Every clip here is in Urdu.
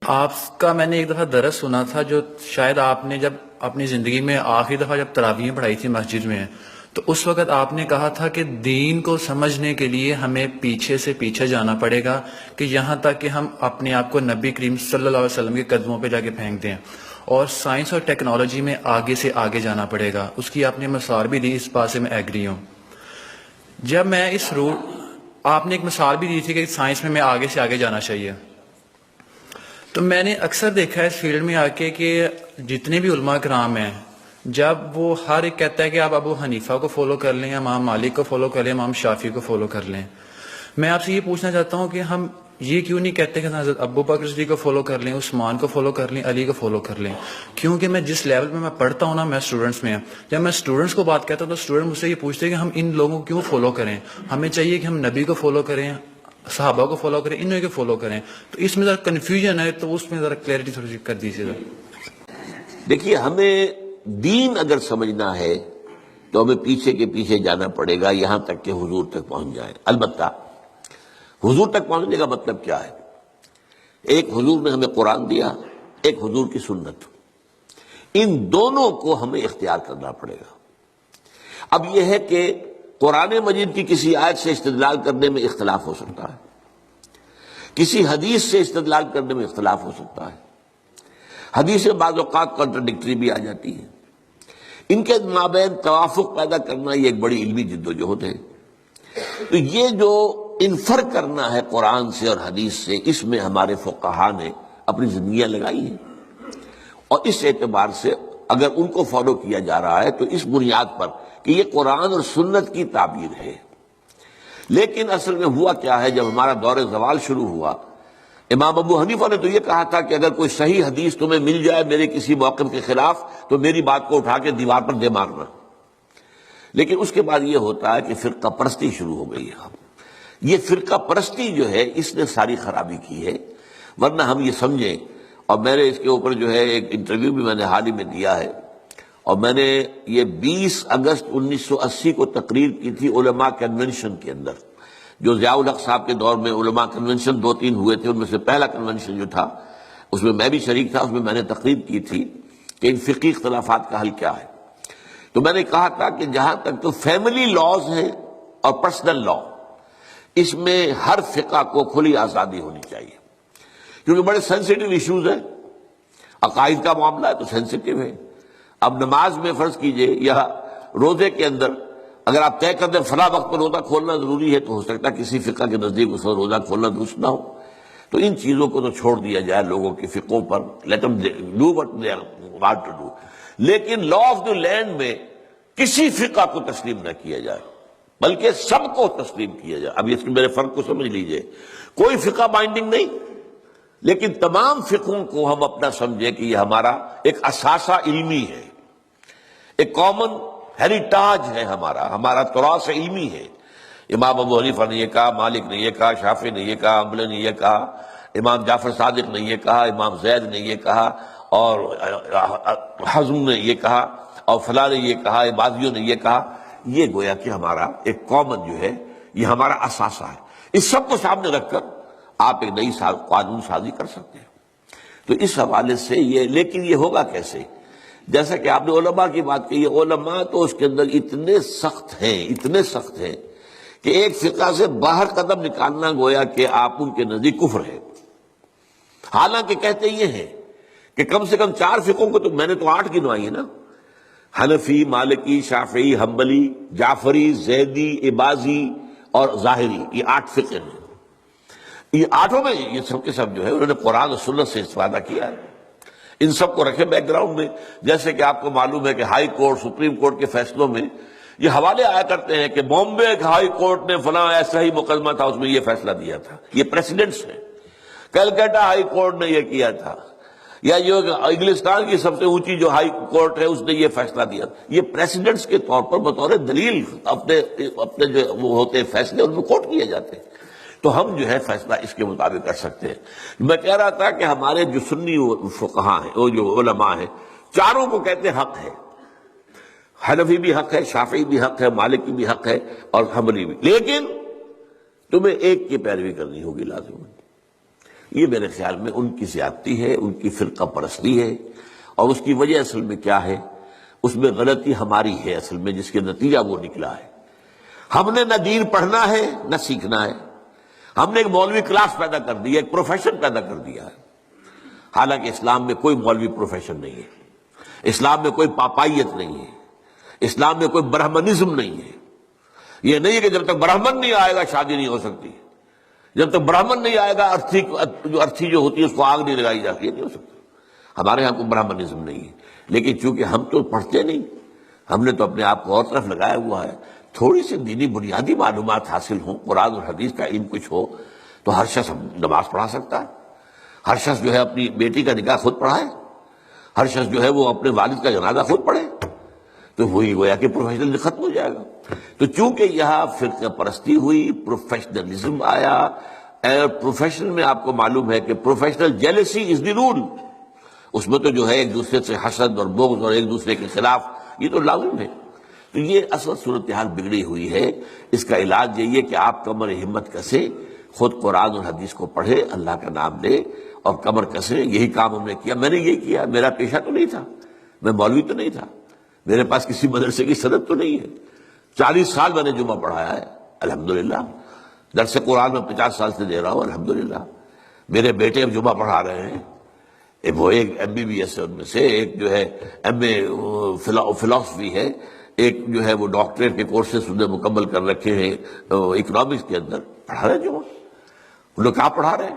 آپ کا میں نے ایک دفعہ درس سنا تھا جو شاید آپ نے جب اپنی زندگی میں آخری دفعہ جب تراویح پڑھائی تھی مسجد میں، تو اس وقت آپ نے کہا تھا کہ دین کو سمجھنے کے لیے ہمیں پیچھے سے پیچھے جانا پڑے گا، کہ یہاں تک کہ ہم اپنے آپ کو نبی کریم صلی اللہ علیہ وسلم کے قدموں پہ جا کے پھینک دیں، اور سائنس اور ٹیکنالوجی میں آگے سے آگے جانا پڑے گا۔ اس کی آپ نے مثال بھی دی، اس بات سے میں ایگری ہوں۔ جب میں اس آپ نے ایک مثال بھی دی تھی کہ سائنس میں آگے سے آگے جانا چاہیے، تو میں نے اکثر دیکھا ہے اس فیلڈ میں آ کے کہ جتنے بھی علماء کرام ہیں، جب وہ ہر ایک کہتا ہے کہ آپ ابو حنیفہ کو فالو کر لیں، امام مالک کو فالو کر لیں، امام شافعی کو فالو کر لیں، میں آپ سے یہ پوچھنا چاہتا ہوں کہ ہم یہ کیوں نہیں کہتے کہ حضرت ابو بکر صدیق کو فالو کر لیں، عثمان کو فالو کر لیں، علی کو فالو کر لیں؟ کیونکہ میں جس لیول میں پڑھتا ہوں نا، میں اسٹوڈنٹس میں، جب میں اسٹوڈنٹس کو بات کہتا ہوں تو اسٹوڈنٹ مجھ سے یہ پوچھتے ہیں کہ ہم ان لوگوں کو کیوں فالو کریں، ہمیں چاہیے کہ ہم نبی کو فالو کریں، صحابہ کو فالو کریں، انہوں کو فالو کریں۔ تو اس میں ذرا کنفیوژن ہے، تو اس میں ذرا کلیئرٹی تھوڑی سی کر دیجیے گا۔ دیکھیے، ہمیں دین اگر سمجھنا ہے تو ہمیں پیچھے کے پیچھے جانا پڑے گا یہاں تک کہ حضور تک پہنچ جائیں۔ البتہ حضور تک پہنچنے کا مطلب کیا ہے؟ ایک حضور نے ہمیں قرآن دیا، ایک حضور کی سنت، ان دونوں کو ہمیں اختیار کرنا پڑے گا۔ اب یہ ہے کہ قرآن مجید کی کسی آیت سے استدلال کرنے میں اختلاف ہو سکتا ہے، کسی حدیث سے استدلال کرنے میں اختلاف ہو سکتا ہے، حدیث بعض اوقات کنٹراڈکٹری بھی آ جاتی ہے۔ ان کے مابین توافق پیدا کرنا یہ ایک بڑی علمی جدوجہد ہے۔ تو یہ جو انفر کرنا ہے قرآن سے اور حدیث سے، اس میں ہمارے فقہا نے اپنی زندگیاں لگائی ہیں، اور اس اعتبار سے اگر ان کو فالو کیا جا رہا ہے تو اس بنیاد پر کہ یہ قرآن اور سنت کی تعبیر ہے۔ لیکن اصل میں ہوا کیا ہے، جب ہمارا دور زوال شروع ہوا، امام ابو حنیفہ نے تو یہ کہا تھا کہ اگر کوئی صحیح حدیث تمہیں مل جائے میرے کسی موقف کے خلاف تو میری بات کو اٹھا کے دیوار پر دے مارنا۔ لیکن اس کے بعد یہ ہوتا ہے کہ فرقہ پرستی شروع ہو گئی ہے۔ یہ فرقہ پرستی جو ہے اس نے ساری خرابی کی ہے، ورنہ ہم یہ سمجھیں، اور میں نے اس کے اوپر جو ہے ایک انٹرویو بھی میں نے حال ہی میں دیا ہے، اور میں نے یہ 20 اگست 1980 کو تقریر کی تھی علماء کنونشن کے اندر، جو ضیاء الحق صاحب کے دور میں علماء کنونشن 2-3 ہوئے تھے، ان میں سے پہلا کنونشن جو تھا اس میں بھی شریک تھا۔ اس میں میں نے تقریر کی تھی کہ ان فقہی اختلافات کا حل کیا ہے۔ تو میں نے کہا تھا کہ جہاں تک تو فیملی لاز ہیں اور پرسنل لا، اس میں ہر فقہ کو کھلی آزادی ہونی چاہیے، کیونکہ بڑے سینسیٹیو ایشوز ہیں۔ عقائد کا معاملہ ہے تو سینسیٹیو ہے۔ اب نماز میں فرض کیجئے یا روزے کے اندر اگر آپ طے کر دیں فلاں وقت پر روزہ کھولنا ضروری ہے، تو ہو سکتا ہے کسی فقہ کے نزدیک اس وقت روزہ کھولنا درست نہ ہو۔ تو ان چیزوں کو تو چھوڑ دیا جائے لوگوں کے فقوں پر، let them do what they want to do۔ لیکن لا آف دی لینڈ میں کسی فقہ کو تسلیم نہ کیا جائے، بلکہ سب کو تسلیم کیا جائے۔ اب اس میرے فرق کو سمجھ لیجئے، کوئی فقہ بائنڈنگ نہیں، لیکن تمام فقہوں کو ہم اپنا سمجھیں کہ یہ ہمارا ایک اثاثہ علمی ہے، ایک کامن ہیریٹاج ہے، ہمارا تراث علمی ہے۔ امام ابو حنیفہ نے یہ کہا، مالک نے یہ کہا، شافعی نے یہ کہا، حنبلی نے یہ کہا، امام جعفر صادق نے یہ کہا، امام زید نے یہ کہا، اور حزم نے یہ کہا، اور فلاں نے یہ کہا، بازیوں نے یہ کہا۔ یہ گویا کہ ہمارا ایک کامن جو ہے، یہ ہمارا اثاثہ ہے۔ اس سب کو سامنے رکھ کر آپ ایک نئی قانون سازی کر سکتے ہیں۔ تو اس حوالے سے یہ، لیکن یہ ہوگا کیسے؟ جیسا کہ آپ نے علماء کی بات کی، علماء تو اس کے اندر اتنے سخت ہیں کہ ایک فقہ سے باہر قدم نکالنا گویا کہ آپ ان کے نزدیک کفر ہے۔ حالانکہ کہتے یہ ہیں کہ کم سے کم 4 فقہوں کو، تو میں نے تو 8 گنوائی ہے نا، حنفی، مالکی، شافعی، حنبلی، جعفری، زیدی، عباضی اور ظاہری، یہ 8 فقہ ہیں۔ یہ 8 میں یہ سب کے سب جو ہے انہوں نے قرآن اور سنت سے استفادہ کیا ہے۔ ان سب کو رکھے بیک گراؤنڈ میں، جیسے کہ آپ کو معلوم ہے کہ ہائی کورٹ، سپریم کورٹ کے فیصلوں میں یہ حوالے آیا کرتے ہیں کہ بامبے ہائی کورٹ نے فلاں ایسا ہی مقدمہ تھا، اس میں یہ فیصلہ دیا تھا۔ یہ پریسیڈنٹس ہیں۔ کلکتہ ہائی کورٹ نے یہ کیا تھا، یا جو انگلستان کی سب سے اونچی جو ہائی کورٹ ہے اس نے یہ فیصلہ دیا۔ یہ پریسیڈنٹس کے طور پر بطور دلیل اپنے جو وہ ہوتے ہیں فیصلے، ان میں کوٹ کیے جاتے ہیں۔ تو ہم جو ہے فیصلہ اس کے مطابق کر سکتے ہیں۔ میں کہہ رہا تھا کہ ہمارے جو سنی فقہاء ہیں، وہ جو علماء ہیں، چاروں کو کہتے ہیں حق ہے۔ حنفی بھی حق ہے، شافعی بھی حق ہے، مالکی بھی حق ہے، اور حنبلی بھی، لیکن تمہیں ایک کی پیروی کرنی ہوگی لازم۔ یہ میرے خیال میں ان کی زیادتی ہے، ان کی فرقہ پرستی ہے، اور اس کی وجہ اصل میں کیا ہے؟ اس میں غلطی ہماری ہے اصل میں، جس کے نتیجہ وہ نکلا ہے۔ ہم نے نہ دین پڑھنا ہے نہ سیکھنا ہے، ہم نے ایک مولوی کلاس پیدا کر دی ہے، ایک پروفیشن پیدا کر دیا ہے۔ حالانکہ اسلام میں کوئی مولوی پروفیشن نہیں ہے، اسلام میں کوئی پاپائیت نہیں ہے، اسلام میں کوئی برہمنزم نہیں ہے۔ یہ نہیں ہے کہ جب تک برہمن نہیں آئے گا شادی نہیں ہو سکتی، جب تک برہمن نہیں آئے گا ارتھی جو ہوتی ہے اس کو آگ نہیں لگائی جاتی، یہ نہیں ہو سکتا۔ ہمارے یہاں کوئی برہمنزم نہیں ہے، لیکن چونکہ ہم تو پڑھتے نہیں، ہم نے تو اپنے آپ کو اور طرف لگایا ہوا ہے۔ تھوڑی سی دینی بنیادی معلومات حاصل ہوں، قرآن اور حدیث کا علم کچھ ہو، تو ہر شخص نماز پڑھا سکتا ہے، ہر شخص جو ہے اپنی بیٹی کا نکاح خود پڑھائے، ہر شخص جو ہے وہ اپنے والد کا جنازہ خود پڑھے، تو وہی گویا کہ پروفیشنل ختم ہو جائے گا۔ تو چونکہ یہاں فرقہ پرستی ہوئی، پروفیشنلزم آیا، اور پروفیشن میں آپ کو معلوم ہے کہ پروفیشنل جیلسی از دی رول، اس میں تو جو ہے ایک دوسرے سے حسد اور بغض اور ایک دوسرے کے خلاف، یہ تو لازم ہے۔ تو یہ اصل صورتحال بگڑی ہوئی ہے۔ اس کا علاج یہی ہے کہ آپ کمر ہمت کسے، خود قرآن اور حدیث کو پڑھے، اللہ کا نام لے اور کمر کسے۔ یہی کام ہم نے کیا، میں نے یہی کیا۔ میرا پیشہ تو نہیں تھا، میں مولوی تو نہیں تھا، میرے پاس کسی مدرسے کی سند تو نہیں ہے، 40 سال میں نے جمعہ پڑھایا ہے الحمدللہ، درس قرآن میں 50 سال سے دے رہا ہوں الحمدللہ۔ میرے بیٹے اب جمعہ پڑھا رہے ہیں، وہ ایک MBBS ہے ان میں سے، ایک جو ہے MA فلاسفی ہے، ایک جو ہے وہ ڈاکٹریٹ کے کورسز انہیں مکمل کر رکھے ہیں اکنامکس کے اندر، پڑھا رہے ہیں جمعہ۔ ان لوگ کہاں پڑھا رہے ہیں؟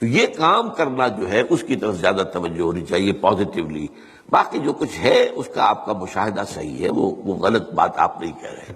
تو یہ کام کرنا جو ہے اس کی طرف زیادہ توجہ ہونی چاہیے پازیٹیولی۔ باقی جو کچھ ہے اس کا آپ کا مشاہدہ صحیح ہے، وہ غلط بات آپ نہیں کہہ رہے ہیں۔